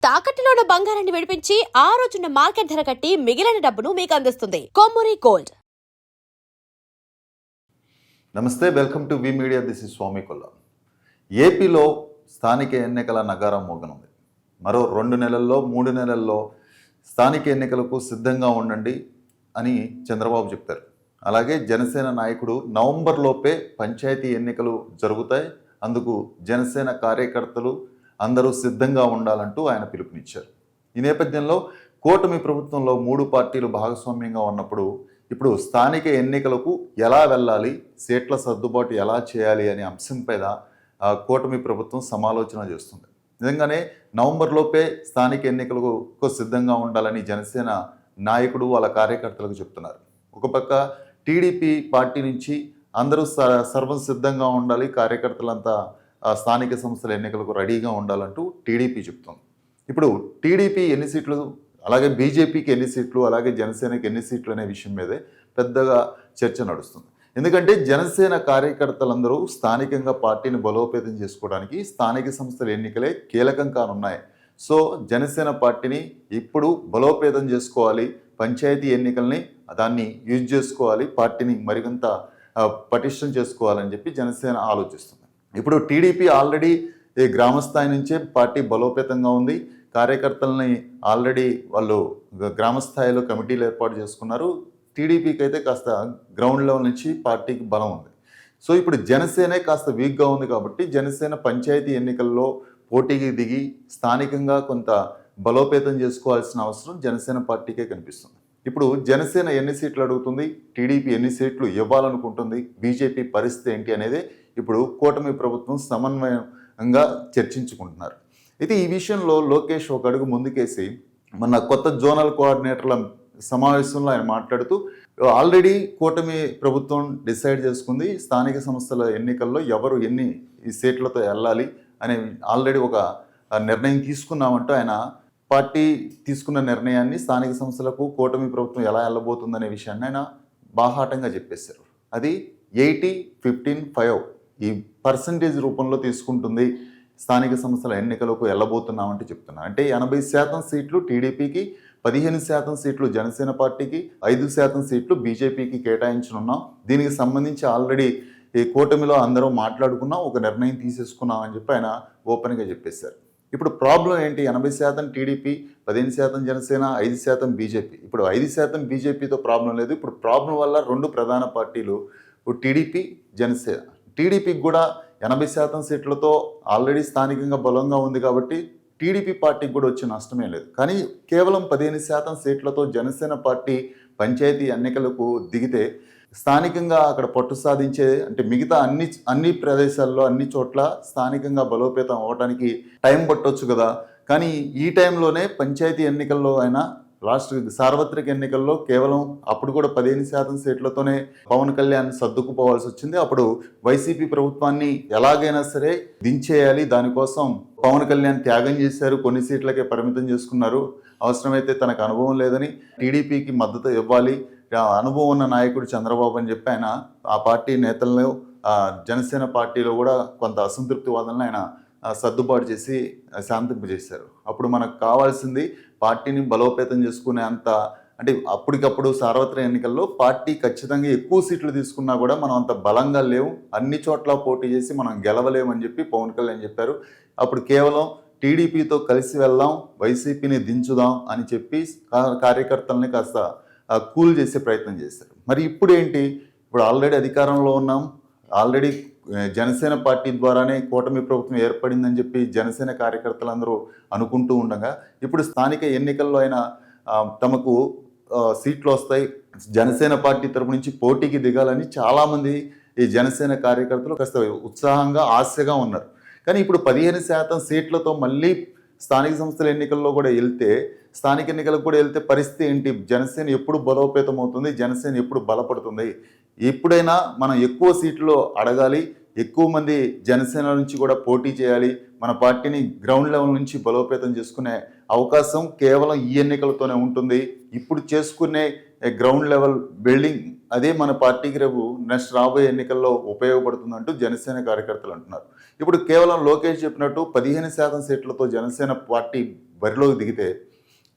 తాకట్టులో ఉన్న బంగారాన్ని విడిపించి ఆ రోజున్న మార్కెట్ ధర కట్టి మిగిలిన డబ్బును మీకు అందిస్తుంది కొమ్మూరి గోల్డ్. నమస్తే, welcome to V media. This is Swami Kolla. ఏపీలో స్థానిక ఎన్నికల నగారం మోగనుంది. మరో 2 నెలల్లో 3 నెలల్లో స్థానిక ఎన్నికలకు సిద్ధంగా ఉండండి అని చంద్రబాబు చెప్పారు. అలాగే జనసేన నాయకుడు నవంబర్లోపే పంచాయతీ ఎన్నికలు జరుగుతాయి, అందుకు జనసేన కార్యకర్తలు అందరూ సిద్ధంగా ఉండాలంటూ ఆయన పిలుపునిచ్చారు. ఈ నేపథ్యంలో కూటమి ప్రభుత్వంలో 3 పార్టీలు భాగస్వామ్యంగా ఉన్నప్పుడు ఇప్పుడు స్థానిక ఎన్నికలకు ఎలా వెళ్ళాలి, సీట్ల సర్దుబాటు ఎలా చేయాలి అనే అంశంపై కూటమి ప్రభుత్వం సమాలోచన చేస్తుంది. నిజంగానే నవంబర్లోపే స్థానిక ఎన్నికలకు సిద్ధంగా ఉండాలని జనసేన నాయకుడు వాళ్ళ కార్యకర్తలకు చెప్తున్నారు. ఒక పక్క టీడీపీ పార్టీ నుంచి అందరూ సర్వం సిద్ధంగా ఉండాలి, కార్యకర్తలంతా స్థానిక సంస్థల ఎన్నికలకు రెడీగా ఉండాలంటూ టీడీపీ చెప్తుంది. ఇప్పుడు టీడీపీ ఎన్ని సీట్లు, అలాగే బీజేపీకి ఎన్ని సీట్లు, అలాగే జనసేనకి ఎన్ని సీట్లు అనే విషయం మీదే పెద్దగా చర్చ నడుస్తుంది. ఎందుకంటే జనసేన కార్యకర్తలందరూ స్థానికంగా పార్టీని బలోపేతం చేసుకోవడానికి స్థానిక సంస్థల ఎన్నికలే కీలకం కానున్నాయి. సో జనసేన పార్టీని ఇప్పుడు బలోపేతం చేసుకోవాలి, పంచాయతీ ఎన్నికల్ని దాన్ని యూజ్ చేసుకోవాలి, పార్టీని మరింత పటిష్టం చేసుకోవాలని చెప్పి జనసేన ఆలోచిస్తుంది. ఇప్పుడు టీడీపీ ఆల్రెడీ గ్రామస్థాయి నుంచే పార్టీ బలోపేతంగా ఉంది. కార్యకర్తలని ఆల్రెడీ వాళ్ళు గ్రామస్థాయిలో కమిటీలు ఏర్పాటు చేసుకున్నారు. టీడీపీకి అయితే కాస్త గ్రౌండ్ లెవెల్ నుంచి పార్టీకి బలం ఉంది. సో ఇప్పుడు జనసేనే కాస్త వీక్గా ఉంది కాబట్టి జనసేన పంచాయతీ ఎన్నికల్లో పోటీకి దిగి స్థానికంగా కొంత బలోపేతం చేసుకోవాల్సిన అవసరం జనసేన పార్టీకే కనిపిస్తుంది. ఇప్పుడు జనసేన ఎన్ని సీట్లు అడుగుతుంది, టీడీపీ ఎన్ని సీట్లు ఇవ్వాలనుకుంటుంది, బీజేపీ పరిస్థితి ఏంటి అనేది ఇప్పుడు కూటమి ప్రభుత్వం సమన్వయంగా చర్చించుకుంటున్నారు. అయితే ఈ విషయంలో లోకేష్ ఒక అడుగు ముందుకేసి మన కొత్త జోనల్ కోఆర్డినేటర్ల సమావేశంలో ఆయన మాట్లాడుతూ ఆల్రెడీ కూటమి ప్రభుత్వం డిసైడ్ చేసుకుంది స్థానిక సంస్థల ఎన్నికల్లో ఎవరు ఎన్ని సీట్లతో వెళ్ళాలి అనే ఆల్రెడీ ఒక నిర్ణయం తీసుకున్నామంటూ ఆయన పార్టీ తీసుకున్న నిర్ణయాన్ని స్థానిక సంస్థలకు కూటమి ప్రభుత్వం ఎలా వెళ్ళబోతుందనే విషయాన్ని ఆయన బాహాటంగా చెప్పేశారు. అది 80-15-5 ఈ పర్సంటేజ్ రూపంలో తీసుకుంటుంది స్థానిక సంస్థల ఎన్నికలకు వెళ్ళబోతున్నామంటే చెప్తున్నారు. అంటే 80% సీట్లు టీడీపీకి, 15% సీట్లు జనసేన పార్టీకి, 5% సీట్లు బీజేపీకి కేటాయించనున్నాం. దీనికి సంబంధించి ఆల్రెడీ ఈ కూటమిలో అందరూ మాట్లాడుకున్నాం, ఒక నిర్ణయం తీసేసుకున్నాం అని చెప్పి ఆయన ఓపెన్గా చెప్పేశారు. ఇప్పుడు ప్రాబ్లం ఏంటి? 80% టీడీపీ, 15% జనసేన, 5% బీజేపీ. ఇప్పుడు 5% బీజేపీతో ప్రాబ్లం లేదు. ఇప్పుడు ప్రాబ్లం వల్ల 2 ప్రధాన పార్టీలు టీడీపీ, జనసేన. టీడీపీకి కూడా 80% సీట్లతో ఆల్రెడీ స్థానికంగా బలంగా ఉంది కాబట్టి టీడీపీ పార్టీకి కూడా వచ్చే నష్టమే లేదు. కానీ కేవలం 15% సీట్లతో జనసేన పార్టీ పంచాయతీ ఎన్నికలకు దిగితే స్థానికంగా అక్కడ పట్టు సాధించే అంటే మిగతా అన్ని ప్రదేశాల్లో అన్ని చోట్ల స్థానికంగా బలోపేతం అవ్వడానికి టైం పట్టొచ్చు కదా. కానీ ఈ టైంలోనే పంచాయతీ ఎన్నికల్లో అయినా లాస్ట్ సార్వత్రిక ఎన్నికల్లో కేవలం అప్పుడు కూడా 15% సీట్లతోనే పవన్ కళ్యాణ్ సర్దుకుపోవాల్సి వచ్చింది. అప్పుడు వైసీపీ ప్రభుత్వాన్ని ఎలాగైనా సరే దించేయాలి, దానికోసం పవన్ కళ్యాణ్ త్యాగం చేశారు, కొన్ని సీట్లకే పరిమితం చేసుకున్నారు. అవసరమైతే తనకు అనుభవం లేదని టీడీపీకి మద్దతు ఇవ్వాలి, అనుభవం ఉన్న నాయకుడు చంద్రబాబు అని చెప్పి ఆయన ఆ పార్టీ నేతలను జనసేన పార్టీలో కూడా కొంత అసంతృప్తి వాదనలు ఆయన సర్దుబాటు చేసి శాంతింపజేశారు. అప్పుడు మనకు కావాల్సింది పార్టీని బలోపేతం చేసుకునే అంత అంటే అప్పటికప్పుడు సార్వత్రిక ఎన్నికల్లో పార్టీ ఖచ్చితంగా ఎక్కువ సీట్లు తీసుకున్నా కూడా మనం అంత బలంగా లేవు, అన్ని చోట్ల పోటీ చేసి మనం గెలవలేమని చెప్పి పవన్ కళ్యాణ్ చెప్పారు. అప్పుడు కేవలం టీడీపీతో కలిసి వెళ్దాం, వైసీపీని దించుదాం అని చెప్పి కార్యకర్తల్ని కాస్త కూల్ చేసే ప్రయత్నం చేశారు. మరి ఇప్పుడు ఏంటి? ఇప్పుడు ఆల్రెడీ అధికారంలో ఉన్నాం, ఆల్రెడీ జనసేన పార్టీ ద్వారానే కూటమి ప్రభుత్వం ఏర్పడిందని చెప్పి జనసేన కార్యకర్తలందరూ అనుకుంటూ ఉండగా ఇప్పుడు స్థానిక ఎన్నికల్లో అయినా తమకు సీట్లు వస్తాయి, జనసేన పార్టీ తరపు నుంచి పోటీకి దిగాలని చాలామంది ఈ జనసేన కార్యకర్తలు కాస్త ఉత్సాహంగా ఆశగా ఉన్నారు. కానీ ఇప్పుడు 15% సీట్లతో మళ్ళీ స్థానిక సంస్థల ఎన్నికల్లో కూడా వెళ్తే, స్థానిక ఎన్నికలకు కూడా వెళ్తే పరిస్థితి ఏంటి? జనసేన ఎప్పుడు బలోపేతం అవుతుంది, జనసేన ఎప్పుడు బలపడుతుంది? ఎప్పుడైనా మనం ఎక్కువ సీట్లు అడగాలి, ఎక్కువ మంది జనసేన నుంచి కూడా పోటీ చేయాలి, మన పార్టీని గ్రౌండ్ లెవెల్ నుంచి బలోపేతం చేసుకునే అవకాశం కేవలం ఈ ఎన్నికలతోనే ఉంటుంది. ఇప్పుడు చేసుకునే గ్రౌండ్ లెవెల్ బిల్డింగ్ అదే మన పార్టీకి రేపు నెక్స్ట్ రాబోయే ఎన్నికల్లో ఉపయోగపడుతుందంటూ జనసేన కార్యకర్తలు అంటున్నారు. ఇప్పుడు కేవలం లోకేష్ చెప్పినట్టు 15% సీట్లతో జనసేన పార్టీ బరిలోకి దిగితే,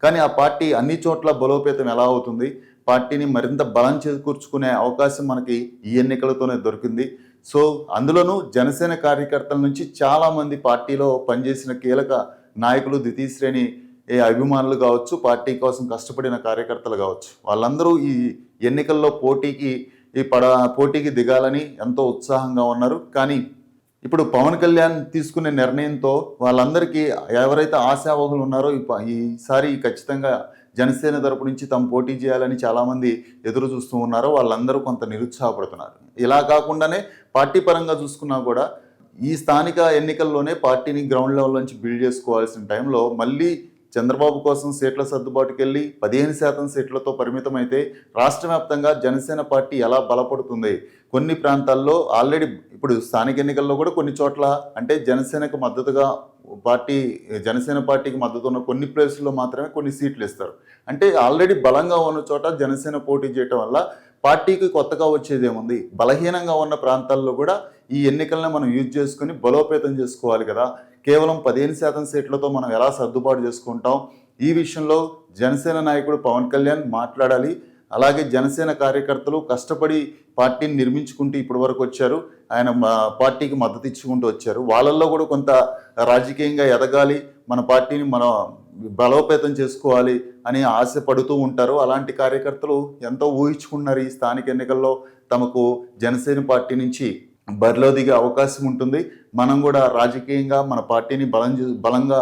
కానీ ఆ పార్టీ అన్ని చోట్ల బలోపేతం ఎలా అవుతుంది, పార్టీని మరింత బలం చేకూర్చుకునే అవకాశం మనకి ఈ ఎన్నికలతోనే దొరికింది. సో అందులోనూ జనసేన కార్యకర్తల నుంచి చాలామంది పార్టీలో పనిచేసిన కీలక నాయకులు, ద్వితీయ శ్రేణి అభిమానులు కావచ్చు, పార్టీ కోసం కష్టపడిన కార్యకర్తలు కావచ్చు, వాళ్ళందరూ ఈ ఎన్నికల్లో పోటీకి దిగాలని ఎంతో ఉత్సాహంగా ఉన్నారు. కానీ ఇప్పుడు పవన్ కళ్యాణ్ తీసుకునే నిర్ణయంతో వాళ్ళందరికీ, ఎవరైతే ఆశావహులు ఉన్నారో ఈసారి ఖచ్చితంగా జనసేన తరపు నుంచి తాము పోటీ చేయాలని చాలామంది ఎదురు చూస్తూ ఉన్నారో వాళ్ళందరూ కొంత నిరుత్సాహపడుతున్నారు. ఇలా కాకుండానే పార్టీ పరంగా చూసుకున్నా కూడా ఈ స్థానిక ఎన్నికల్లోనే పార్టీని గ్రౌండ్ లెవెల్ నుంచి బిల్డ్ చేసుకోవాల్సిన టైంలో మళ్ళీ చంద్రబాబు కోసం సీట్ల సర్దుబాటుకి వెళ్ళి 15% సీట్లతో పరిమితమైతే రాష్ట్ర వ్యాప్తంగా జనసేన పార్టీ ఎలా బలపడుతుంది? కొన్ని ప్రాంతాల్లో ఆల్రెడీ ఇప్పుడు స్థానిక ఎన్నికల్లో కూడా కొన్ని చోట్ల అంటే జనసేన పార్టీకి మద్దతు ఉన్న కొన్ని ప్లేసుల్లో మాత్రమే కొన్ని సీట్లు ఇస్తారు. అంటే ఆల్రెడీ బలంగా ఉన్న చోట జనసేన పోటీ చేయటం వల్ల పార్టీకి కొత్తగా వచ్చేదేముంది? బలహీనంగా ఉన్న ప్రాంతాల్లో కూడా ఈ ఎన్నికలను మనం యూజ్ చేసుకుని బలోపేతం చేసుకోవాలి కదా. కేవలం 15% సీట్లతో మనం ఎలా సర్దుబాటు చేసుకుంటాం? ఈ విషయంలో జనసేన నాయకుడు పవన్ కళ్యాణ్ మాట్లాడాలి. అలాగే జనసేన కార్యకర్తలు కష్టపడి పార్టీని నిర్మించుకుంటూ ఇప్పటి వరకు వచ్చారు. ఆయన పార్టీకి మద్దతు ఇచ్చుకుంటూ వచ్చారు. వాళ్ళల్లో కూడా కొంత రాజకీయంగా ఎదగాలి, మన పార్టీని మనం బలోపేతం చేసుకోవాలి అని ఆశపడుతూ ఉంటారు. అలాంటి కార్యకర్తలు ఎంతో ఊహించుకున్నారు ఈ స్థానిక ఎన్నికల్లో తమకు జనసేన పార్టీ నుంచి బరిలో దిగే అవకాశం ఉంటుంది, మనం కూడా రాజకీయంగా మన పార్టీని బలంగా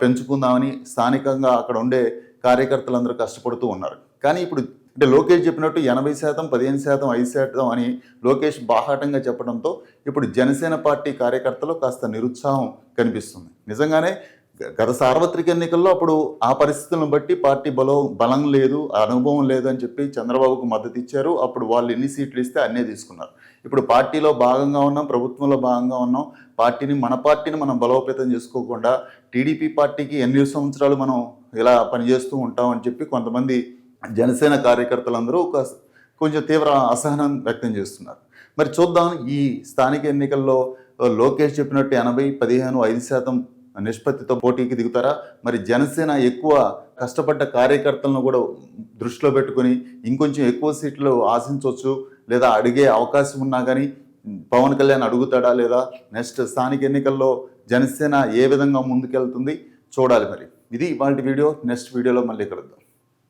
పెంచుకుందామని స్థానికంగా అక్కడ ఉండే కార్యకర్తలందరూ కష్టపడుతూ ఉన్నారు. కానీ ఇప్పుడు అంటే లోకేష్ చెప్పినట్టు 80%, 15%, 5% అని లోకేష్ బాహాటంగా చెప్పడంతో ఇప్పుడు జనసేన పార్టీ కార్యకర్తలు కాస్త నిరుత్సాహం కనిపిస్తుంది. నిజంగానే గత సార్వత్రిక ఎన్నికల్లో అప్పుడు ఆ పరిస్థితులను బట్టి పార్టీ బలం లేదు, అనుభవం లేదు అని చెప్పి చంద్రబాబుకు మద్దతు ఇచ్చారు. అప్పుడు వాళ్ళు ఎన్ని సీట్లు ఇస్తే అన్నే తీసుకున్నారు. ఇప్పుడు పార్టీలో భాగంగా ఉన్నాం, ప్రభుత్వంలో భాగంగా ఉన్నాం, మన పార్టీని మనం బలోపేతం చేసుకోకుండా టీడీపీ పార్టీకి ఎన్ని సంవత్సరాలు మనం ఇలా పనిచేస్తూ ఉంటాం అని చెప్పి కొంతమంది జనసేన కార్యకర్తలందరూ కొంచెం తీవ్ర అసహనం వ్యక్తం చేస్తున్నారు. మరి చూద్దాం ఈ స్థానిక ఎన్నికల్లో లోకేష్ చెప్పినట్టు 80, 15, 5% నిష్పత్తితో పోటీకి దిగుతారా? మరి జనసేన ఎక్కువ కష్టపడ్డ కార్యకర్తలను కూడా దృష్టిలో పెట్టుకొని ఇంకొంచెం ఎక్కువ సీట్లు ఆశించవచ్చు, లేదా అడిగే అవకాశం ఉన్నా కానీ పవన్ కళ్యాణ్ అడుగుతాడా లేదా? నెక్స్ట్ స్థానిక ఎన్నికల్లో జనసేన ఏ విధంగా ముందుకెళ్తుంది చూడాలి. మరి ఇది ఇవాళ వీడియో. నెక్స్ట్ వీడియోలో మళ్ళీ కలుద్దాం.